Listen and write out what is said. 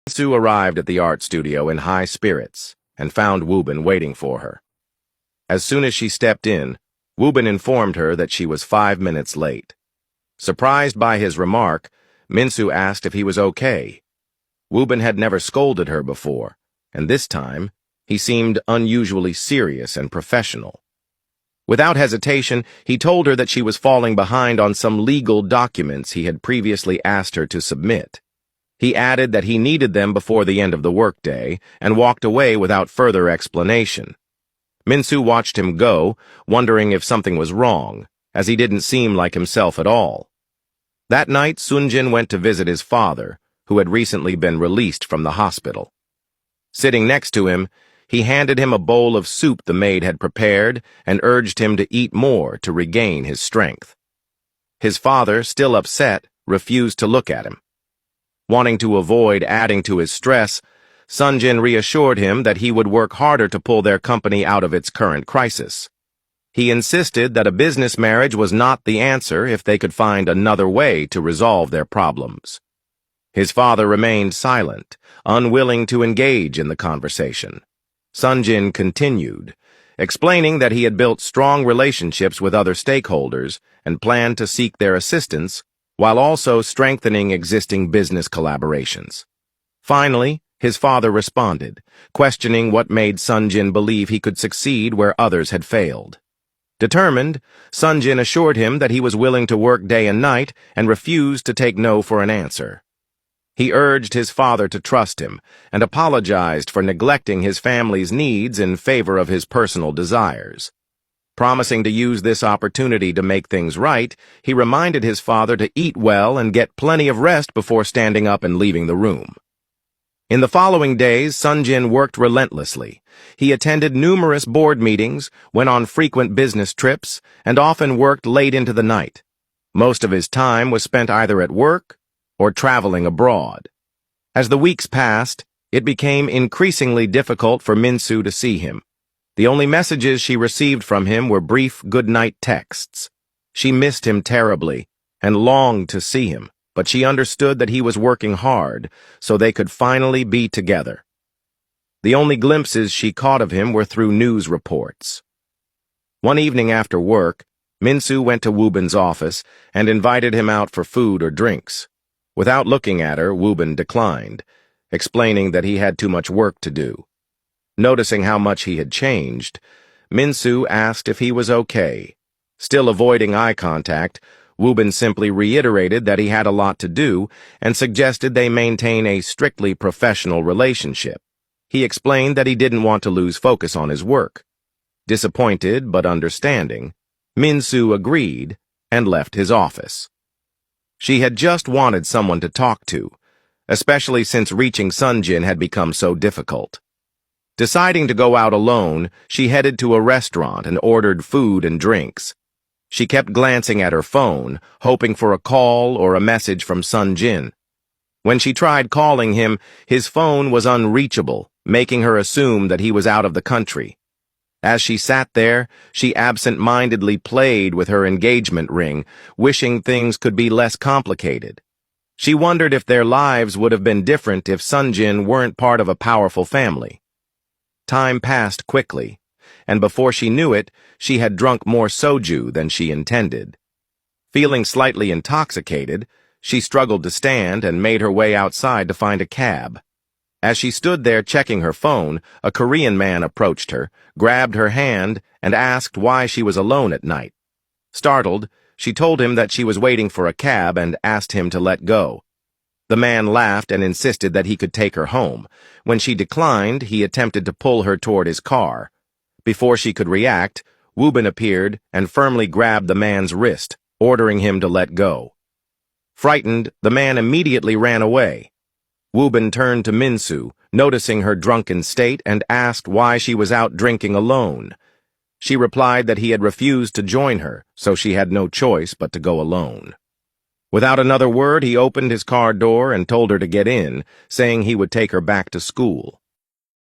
Sue arrived at the art studio in high spirits and found Wubin waiting for her. As soon as she stepped in, Wubin informed her that she was 5 minutes late. Surprised by his remark, Minsu asked if he was okay. Wubin had never scolded her before, and this time, he seemed unusually serious and professional. Without hesitation, he told her that she was falling behind on some legal documents he had previously asked her to submit. He added that he needed them before the end of the workday and walked away without further explanation. Minsu watched him go, wondering if something was wrong, as he didn't seem like himself at all. That night, Sunjin went to visit his father, who had recently been released from the hospital. Sitting next to him, he handed him a bowl of soup the maid had prepared and urged him to eat more to regain his strength. His father, still upset, refused to look at him. Wanting to avoid adding to his stress, Sunjin reassured him that he would work harder to pull their company out of its current crisis. He insisted that a business marriage was not the answer if they could find another way to resolve their problems. His father remained silent, unwilling to engage in the conversation. Sunjin continued, explaining that he had built strong relationships with other stakeholders and planned to seek their assistance while also strengthening existing business collaborations. Finally, his father responded, questioning what made Sunjin believe he could succeed where others had failed. Determined, Sunjin assured him that he was willing to work day and night and refused to take no for an answer. He urged his father to trust him and apologized for neglecting his family's needs in favor of his personal desires. Promising to use this opportunity to make things right, he reminded his father to eat well and get plenty of rest before standing up and leaving the room. In the following days, Sunjin worked relentlessly. He attended numerous board meetings, went on frequent business trips, and often worked late into the night. Most of his time was spent either at work or traveling abroad. As the weeks passed, it became increasingly difficult for Minsu to see him. The only messages she received from him were brief good-night texts. She missed him terribly and longed to see him, but she understood that he was working hard so they could finally be together. The only glimpses she caught of him were through news reports. One evening after work, Minsu went to Wubin's office and invited him out for food or drinks. Without looking at her, Wubin declined, explaining that he had too much work to do. Noticing how much he had changed, Minsu asked if he was okay. Still avoiding eye contact, Wubin simply reiterated that he had a lot to do and suggested they maintain a strictly professional relationship. He explained that he didn't want to lose focus on his work. Disappointed but understanding, Minsu agreed and left his office. She had just wanted someone to talk to, especially since reaching Sunjin had become so difficult. Deciding to go out alone, she headed to a restaurant and ordered food and drinks. She kept glancing at her phone, hoping for a call or a message from Sunjin. When she tried calling him, his phone was unreachable, making her assume that he was out of the country. As she sat there, she absent-mindedly played with her engagement ring, wishing things could be less complicated. She wondered if their lives would have been different if Sunjin weren't part of a powerful family. Time passed quickly, and before she knew it, she had drunk more soju than she intended. Feeling slightly intoxicated, she struggled to stand and made her way outside to find a cab. As she stood there checking her phone, a Korean man approached her, grabbed her hand, and asked why she was alone at night. Startled, she told him that she was waiting for a cab and asked him to let go. The man laughed and insisted that he could take her home. When she declined, he attempted to pull her toward his car. Before she could react, Wubin appeared and firmly grabbed the man's wrist, ordering him to let go. Frightened, the man immediately ran away. Wubin turned to Minsu, noticing her drunken state, and asked why she was out drinking alone. She replied that he had refused to join her, so she had no choice but to go alone. Without another word, he opened his car door and told her to get in, saying he would take her back to school.